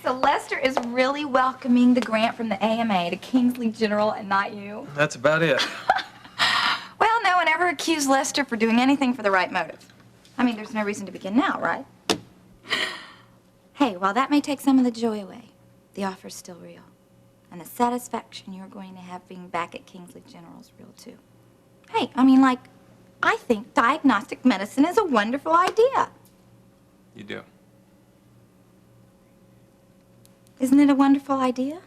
So Lester is really welcoming the grant from the AMA to Kingsley General and not you? That's about it. Well, no one ever accused Lester for doing anything for the right motive. I mean, there's no reason to begin now, right? Hey, while that may take some of the joy away, the offer's still real. And the satisfaction you're going to have being back at Kingsley General is real, too. Hey, I mean, like, I think diagnostic medicine is a wonderful idea. You do. Isn't it a wonderful idea?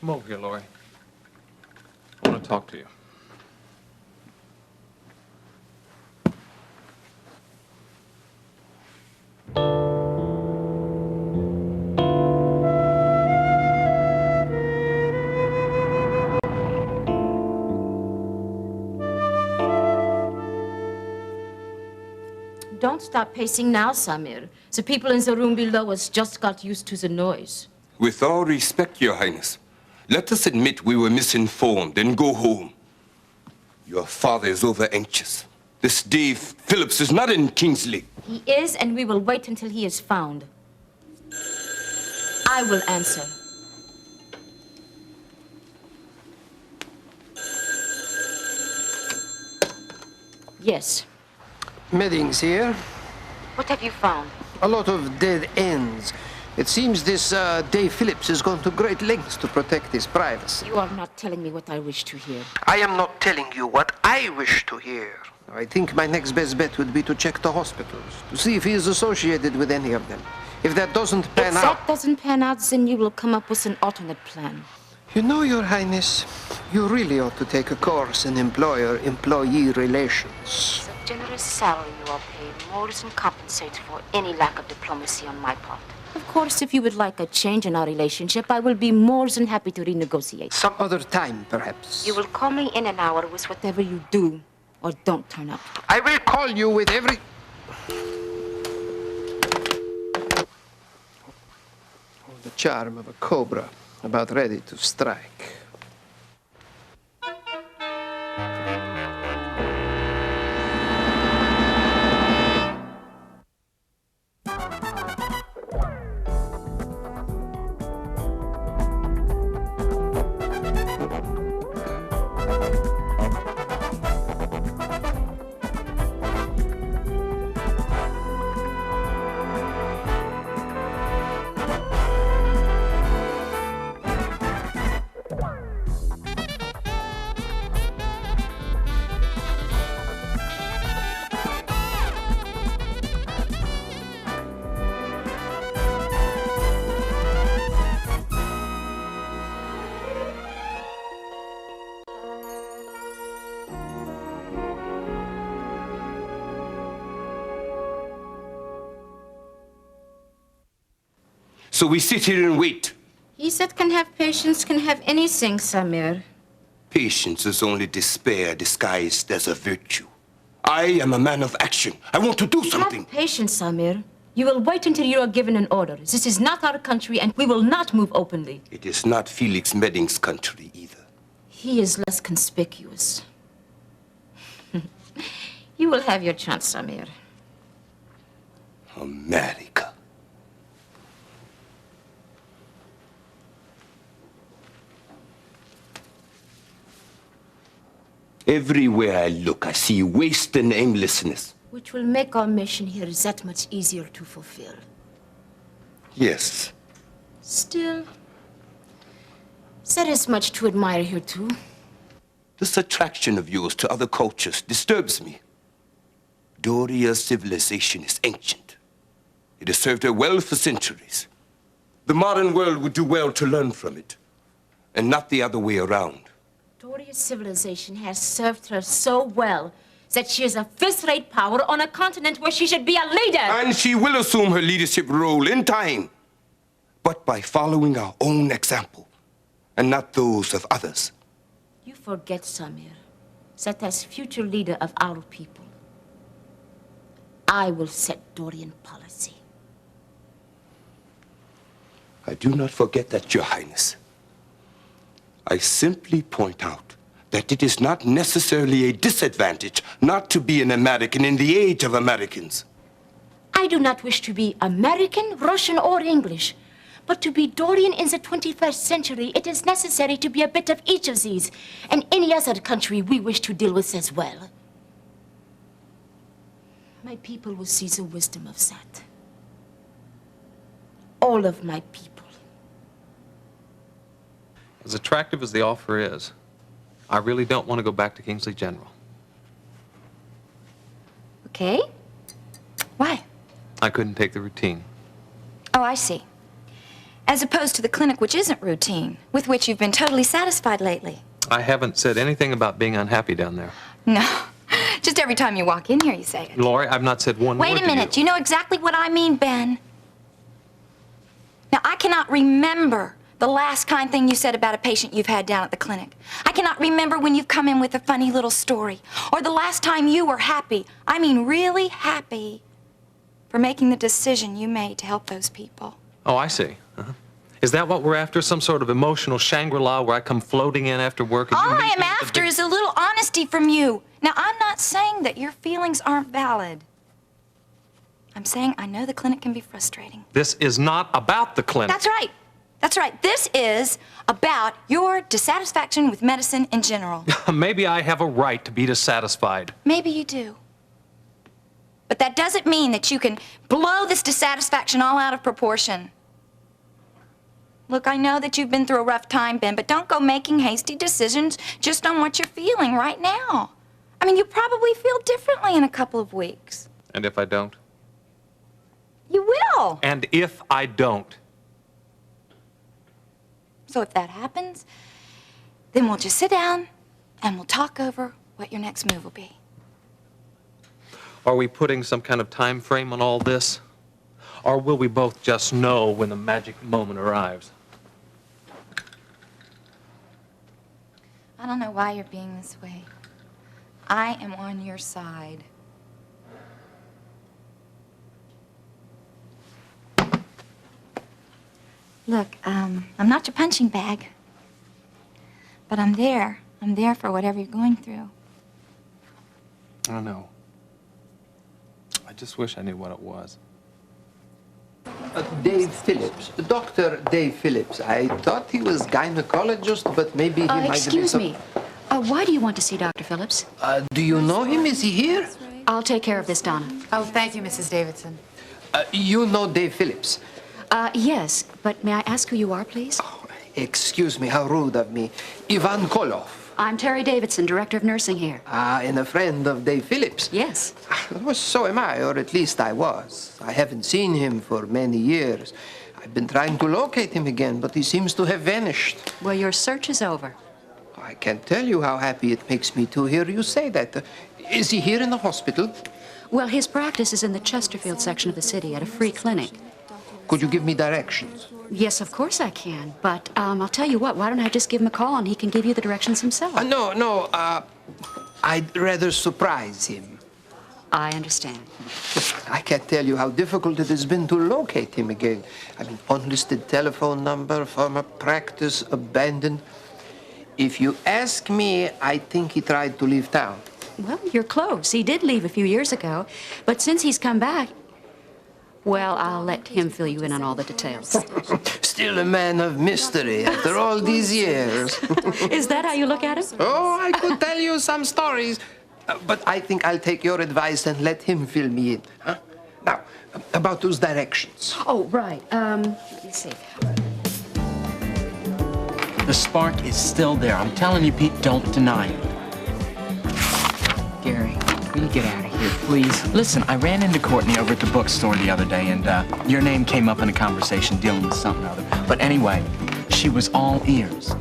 Come over here, Lori. I want to talk to you. Don't stop pacing now, Samir. The people in the room below us just got used to the noise. With all respect, Your Highness, let us admit we were misinformed and go home. Your father is over-anxious. This Dave Phillips is not in Kingsley. He is, and we will wait until he is found. I will answer. Yes. Meddings here. What have you found? A lot of dead ends. It seems this Dave Phillips has gone to great lengths to protect his privacy. You are not telling me what I wish to hear. I am not telling you what I wish to hear. I think my next best bet would be to check the hospitals, to see if he is associated with any of them. If that doesn't pan out... If that doesn't pan out, then you will come up with an alternate plan. You know, Your Highness, you really ought to take a course in employer-employee relations. The generous salary you are paid more than compensates for any lack of diplomacy on my part. Of course, if you would like a change in our relationship, I will be more than happy to renegotiate. Some other time, perhaps. You will call me in an hour with whatever you do or don't turn up. I will call you with every... The charm of a cobra, about ready to strike. So we sit here and wait. He that can have patience can have anything, Samir. Patience is only despair disguised as a virtue. I am a man of action. I want to do something. Have patience, Samir. You will wait until you are given an order. This is not our country, and we will not move openly. It is not Felix Medding's country either. He is less conspicuous. You will have your chance, Samir. America. Everywhere I look, I see waste and aimlessness. Which will make our mission here that much easier to fulfill. Yes. Still, there is much to admire here, too. This attraction of yours to other cultures disturbs me. Doria's civilization is ancient. It has served her well for centuries. The modern world would do well to learn from it, and not the other way around. Doria's civilization has served her so well that she is a fifth-rate power on a continent where she should be a leader. And she will assume her leadership role in time, but by following our own example, and not those of others. You forget, Samir, that as future leader of our people, I will set Dorian policy. I do not forget that, Your Highness. I simply point out that it is not necessarily a disadvantage not to be an American in the age of Americans. I do not wish to be American, Russian, or English. But to be Dorian in the 21st century, it is necessary to be a bit of each of these, and any other country we wish to deal with as well. My people will see the wisdom of that. All of my people. As attractive as the offer is, I really don't want to go back to Kingsley General. Okay. Why? I couldn't take the routine. Oh, I see. As opposed to the clinic, which isn't routine, with which you've been totally satisfied lately. I haven't said anything about being unhappy down there. No. Just every time you walk in here, you say it. Lori, I've not said one word Wait to a minute. you. You know exactly what I mean, Ben. Now, I cannot remember the last kind thing you said about a patient you've had down at the clinic. I cannot remember when you've come in with a funny little story, or the last time you were happy, I mean really happy, for making the decision you made to help those people. Oh, I see. Uh-huh. Is that what we're after? Some sort of emotional Shangri-La where I come floating in after work and All you meet I am me at the after big- is a little honesty from you. Now, I'm not saying that your feelings aren't valid. I'm saying I know the clinic can be frustrating. This is not about the clinic. That's right. That's right. This is about your dissatisfaction with medicine in general. Maybe I have a right to be dissatisfied. Maybe you do. But that doesn't mean that you can blow this dissatisfaction all out of proportion. Look, I know that you've been through a rough time, Ben, but don't go making hasty decisions just on what you're feeling right now. I mean, you probably feel differently in a couple of weeks. And if I don't? You will. And if I don't? So if that happens, then we'll just sit down and we'll talk over what your next move will be. Are we putting some kind of time frame on all this? Or will we both just know when the magic moment arrives? I don't know why you're being this way. I am on your side. Look, I'm not your punching bag. But I'm there. I'm there for whatever you're going through. I know. I just wish I knew what it was. Dave Phillips. Dr. Dave Phillips. I thought he was gynecologist, but maybe he might be Excuse some... me. Why do you want to see Dr. Phillips? Do you know him? Is he here? I'll take care of this, Donna. Oh, thank you, Mrs. Davidson. You know Dave Phillips. Yes, but may I ask who you are, please? Oh, excuse me, how rude of me. Ivan Koloff. I'm Terry Davidson, Director of Nursing here. And a friend of Dave Phillips. Yes. Well, so am I, or at least I was. I haven't seen him for many years. I've been trying to locate him again, but he seems to have vanished. Well, your search is over. I can't tell you how happy it makes me to hear you say that. Is he here in the hospital? Well, his practice is in the Chesterfield section of the city at a free clinic. Could you give me directions? Yes, of course I can. But I'll tell you what, why don't I just give him a call and he can give you the directions himself? No, I'd rather surprise him. I understand. I can't tell you how difficult it has been to locate him again. I mean, unlisted telephone number, former practice, abandoned. If you ask me, I think he tried to leave town. Well, you're close. He did leave a few years ago. But since he's come back, well, I'll let him fill you in on all the details. Still a man of mystery after all these years. Is that how you look at him? Oh, I could tell you some stories. But I think I'll take your advice and let him fill me in. Huh? Now, about those directions. Oh, right. Let me see. The spark is still there. I'm telling you, Pete, don't deny it. Gary, will you get out of here, please? Listen, I ran into Courtney over at the bookstore the other day, and your name came up in a conversation dealing with something or other. But anyway, she was all ears.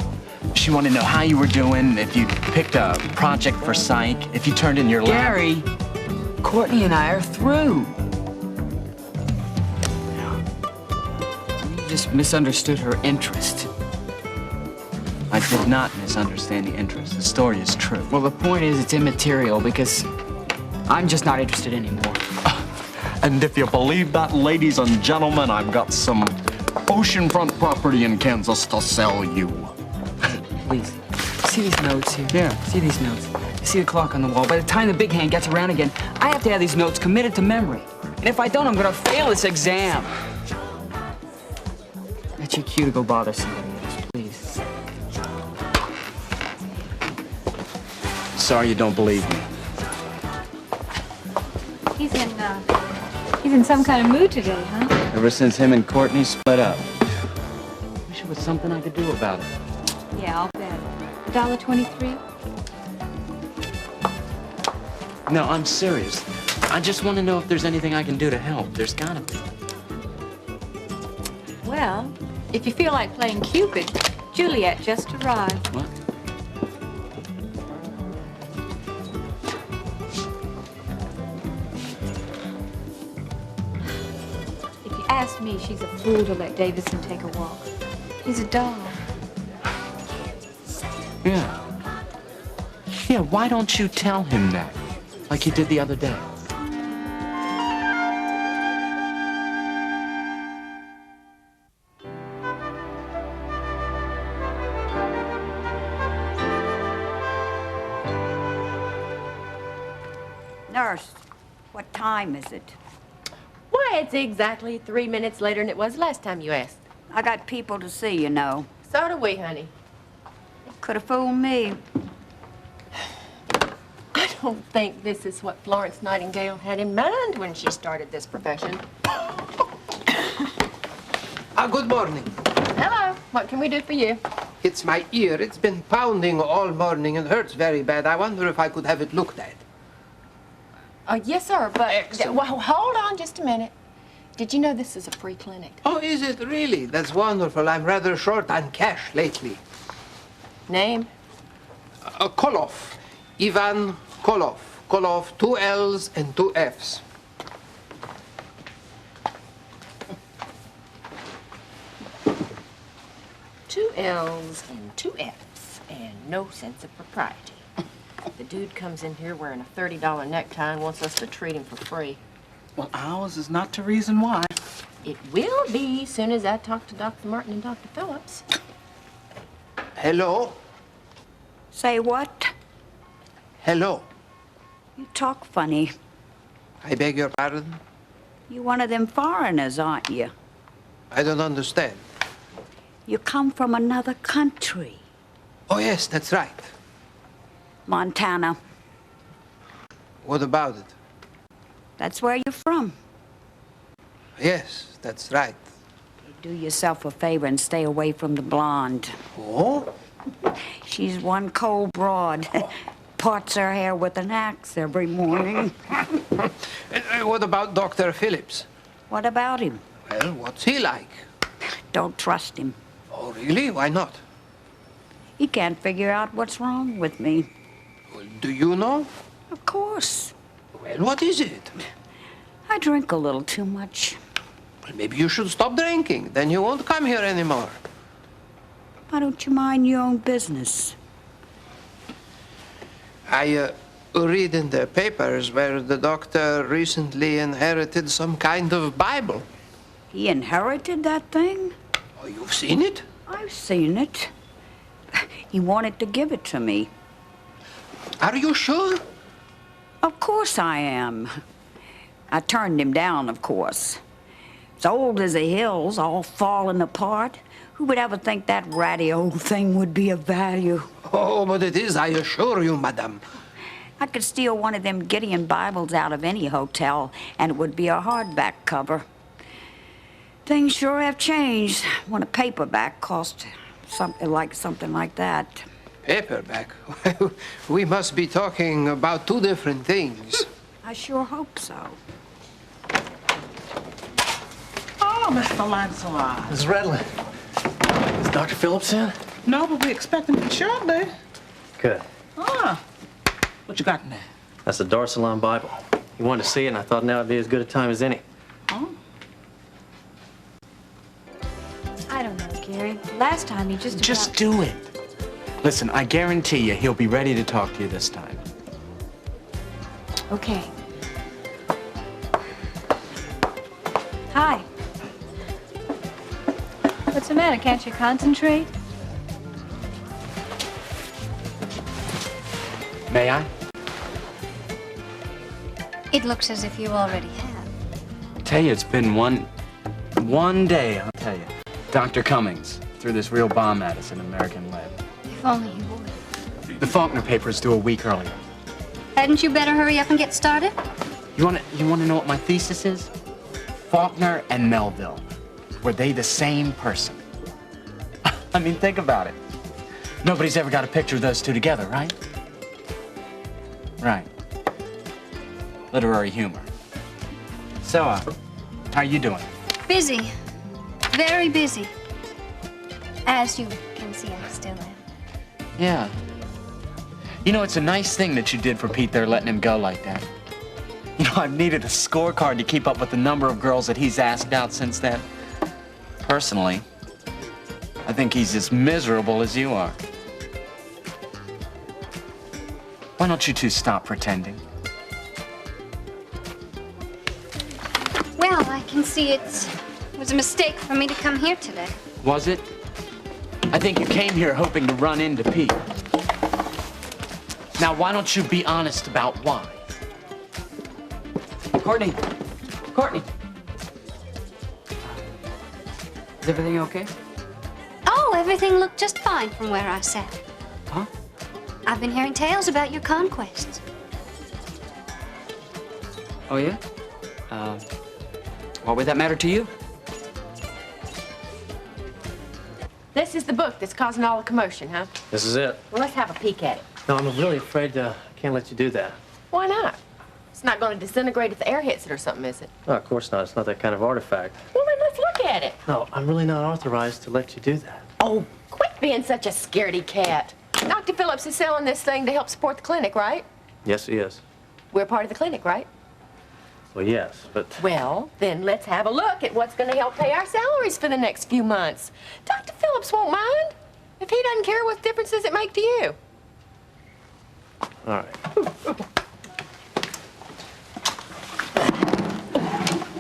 She wanted to know how you were doing, if you picked a project for psych, if you turned in your lab. Gary, Courtney and I are through. You just misunderstood her interest. I did not misunderstand the interest. The story is true. Well, the point is it's immaterial because I'm just not interested anymore. And if you believe that, ladies and gentlemen, I've got some oceanfront property in Kansas to sell you. Hey, please. See these notes here? Yeah. See these notes? You see the clock on the wall? By the time the big hand gets around again, I have to have these notes committed to memory. And if I don't, I'm gonna fail this exam. It's your cue to go bother somebody else, please. Sorry you don't believe me. He's in some kind of mood today, huh? Ever since him and Courtney split up. Wish there was something I could do about it. Yeah, I'll bet. $1.23? No, I'm serious. I just want to know if there's anything I can do to help. There's gotta be. Well, if you feel like playing Cupid, Juliet just arrived. What? If you ask me, she's a fool to let Davison take a walk. He's a dog. Yeah. Yeah, why don't you tell him that? Like you did the other day. Nurse, what time is it? Why, it's exactly 3 minutes later than it was last time you asked. I got people to see, you know. So do we, honey. Could have fooled me. I don't think this is what Florence Nightingale had in mind when she started this profession. Good morning. Hello. What can we do for you? It's my ear. It's been pounding all morning and hurts very bad. I wonder if I could have it looked at. Yes, sir, but... Excellent. Well, hold on just a minute. Did you know this is a free clinic? Oh, is it really? That's wonderful. I'm rather short on cash lately. Name? Koloff. Ivan Koloff. Koloff, 2 L's and 2 F's. Two L's and 2 F's, and no sense of propriety. The dude comes in here wearing a $30 necktie and wants us to treat him for free. Well, ours is not the reason why. It will be soon as I talk to Dr. Martin and Dr. Phillips. Hello? Say what? Hello. You talk funny. I beg your pardon? You one of them foreigners, aren't you? I don't understand. You come from another country. Oh, yes, that's right. Montana. What about it? That's where you're from. Yes, that's right. Do yourself a favor and stay away from the blonde. Oh? She's one cold broad. Parts her hair with an axe every morning. What about Dr. Phillips? What about him? Well, what's he like? Don't trust him. Oh, really? Why not? He can't figure out what's wrong with me. Well, do you know? Of course. Well, what is it? I drink a little too much. Well, maybe you should stop drinking. Then you won't come here anymore. Why don't you mind your own business? I read in the papers where the doctor recently inherited some kind of Bible. He inherited that thing? Oh, you've seen it? I've seen it. He wanted to give it to me. Are you sure? Of course I am. I turned him down, of course. It's old as the hills, all falling apart. Who would ever think that ratty old thing would be of value? Oh, but it is, I assure you, madame. I could steal one of them Gideon Bibles out of any hotel, and it would be a hardback cover. Things sure have changed when a paperback cost something like that. Paperback? We must be talking about two different things. I sure hope so. Oh, Mr. Lancelot. Ms. Redland, is Dr. Phillips in? No, but we expect him shortly. Good. Ah, what you got in there? That's the Dar es Salaam Bible. He wanted to see it, and I thought now would be as good a time as any. Oh. I don't know, Gary. Last time he just Just do it. Listen, I guarantee you he'll be ready to talk to you this time. Okay. Hi. What's the matter? Can't you concentrate? May I? It looks as if you already have. tell you, it's been one day, I'll tell you. Dr. Cummings threw this real bomb at us in American Lead. If only you would. The Faulkner paper's due a week earlier. Hadn't you better hurry up and get started? You wanna know what my thesis is? Faulkner and Melville. Were they the same person? I mean, think about it. Nobody's ever got a picture of those two together, right? Right. Literary humor. So, how are you doing? Busy. Very busy. As you can see, I still am. Yeah. You know, it's a nice thing that you did for Pete there, letting him go like that. You know, I've needed a scorecard to keep up with the number of girls that he's asked out since then. Personally, I think he's as miserable as you are. Why don't you two stop pretending? Well, I can see it was a mistake for me to come here today. Was it? I think you came here hoping to run into Pete. Now, why don't you be honest about why? Courtney. Courtney. Is everything okay? Oh, everything looked just fine from where I sat. Huh? I've been hearing tales about your conquests. Oh, yeah? Why would that matter to you? This is the book that's causing all the commotion, huh? This is it. Well, let's have a peek at it. No, I'm really afraid I can't let you do that. Why not? It's not going to disintegrate if the air hits it or something, is it? No, of course not. It's not that kind of artifact. Well, then let's look at it. No, I'm really not authorized to let you do that. Oh, quit being such a scaredy cat. Dr. Phillips is selling this thing to help support the clinic, right? Yes, he is. We're part of the clinic, right? Well, yes, but... Well, then let's have a look at what's going to help pay our salaries for the next few months. Dr. Phillips won't mind. If he doesn't care, what difference does it make to you? All right.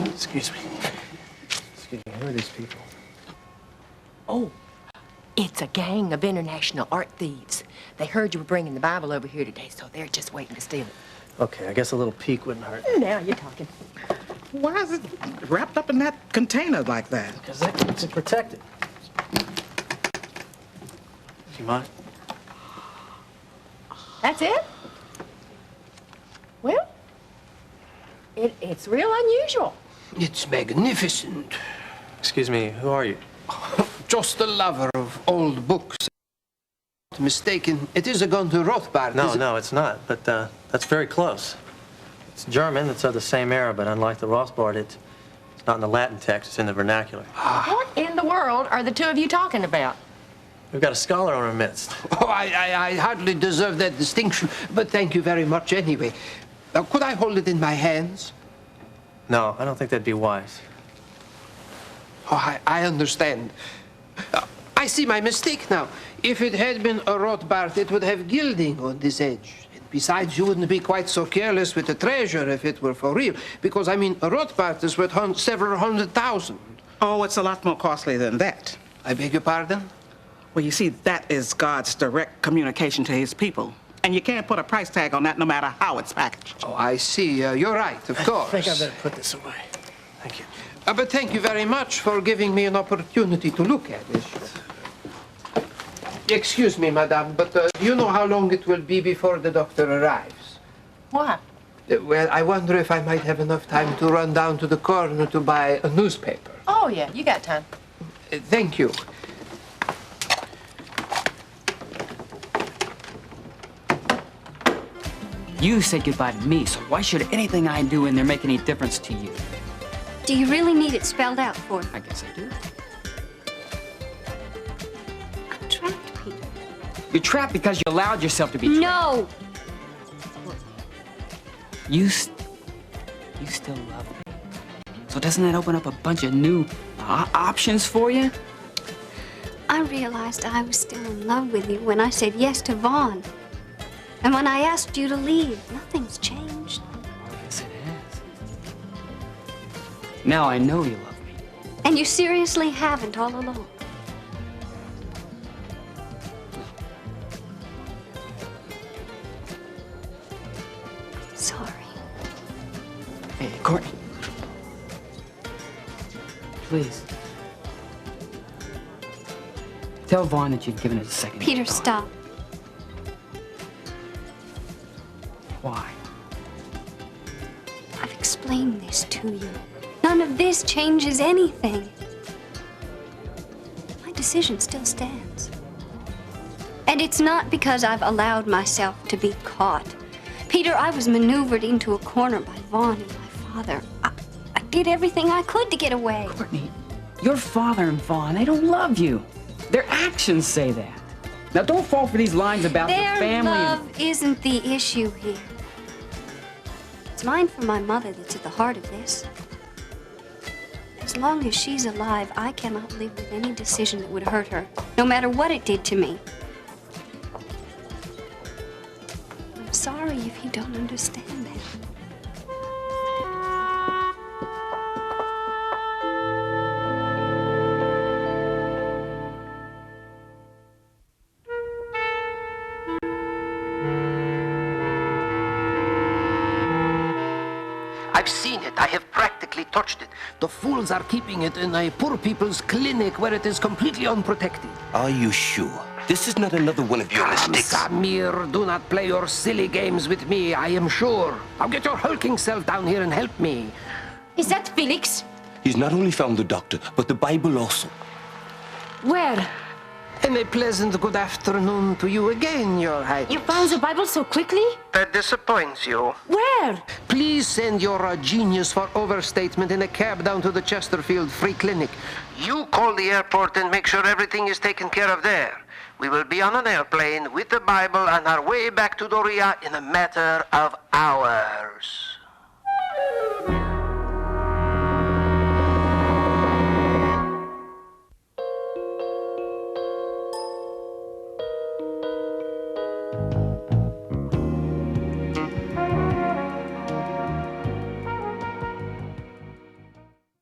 Excuse me. Excuse me, who are these people? Oh, it's a gang of international art thieves. They heard you were bringing the Bible over here today, so they're just waiting to steal it. Okay, I guess a little peek wouldn't hurt. Now you're talking. Why is it wrapped up in that container like that? Because that keeps it protected. You mind? That's it? Well, it's real unusual. It's magnificent. Excuse me, who are you? Just a lover of old books. Mistaken, it is a gun to Rothbard. No, it's not, but that's very close. It's German, it's of the same era, but unlike the Rothbard, it's not in the Latin text, it's in the vernacular. What in the world are the two of you talking about? We've got a scholar in our midst. Oh, I hardly deserve that distinction, but thank you very much anyway. Now, could I hold it in my hands? No, I don't think that'd be wise. Oh, I understand. I see my mistake now. If it had been a Rothbard, it would have gilding on this edge. And besides, you wouldn't be quite so careless with the treasure if it were for real. Because, I mean, a Rothbard is worth several $100,000. Oh, it's a lot more costly than that. I beg your pardon? Well, you see, that is God's direct communication to his people. And you can't put a price tag on that no matter how it's packaged. Oh, I see. You're right, of course. I think I better put this away. Thank you. But thank you very much for giving me an opportunity to look at it. Excuse me, madame, but do you know how long it will be before the doctor arrives? What? Well, I wonder if I might have enough time to run down to the corner to buy a newspaper. Oh, yeah, you got time. Thank you. You said goodbye to me, so why should anything I do in there make any difference to you? Do you really need it spelled out for me? I guess I do. I'm trapped, Peter. You're trapped because you allowed yourself to be trapped. No! You still love me. So doesn't that open up a bunch of new options for you? I realized I was still in love with you when I said yes to Vaughn. And when I asked you to leave, nothing's changed. Yes, it has. Now I know you love me. And you seriously haven't all along. Hey, Courtney. Please. Tell Vaughn that you've given it a second. Peter, thought. stop. Why? I've explained this to you. None of this changes anything. My decision still stands. And it's not because I've allowed myself to be caught. Peter, I was maneuvered into a corner by Vaughn and my father. I did everything I could to get away. Courtney, your father and Vaughn, they don't love you. Their actions say that. Now, don't fall for these lines about Their the family. love isn't the issue here. It's mine for my mother that's at the heart of this. As long as she's alive, I cannot live with any decision that would hurt her, no matter what it did to me. I'm sorry if you don't understand that. I've seen it. I have practically touched it. The fools are keeping it in a poor people's clinic where it is completely unprotected. Are you sure? This is not another one of your mistakes. Samir, do not play your silly games with me. I am sure. Now get your hulking self down here and help me. Is that Felix? He's not only found the doctor, but the Bible also. Where? And a pleasant good afternoon to you again, Your Highness. You found the Bible so quickly? That disappoints you. Where? Please send your genius for overstatement in a cab down to the Chesterfield Free Clinic. You call the airport and make sure everything is taken care of there. We will be on an airplane with the Bible on our way back to Doria in a matter of hours.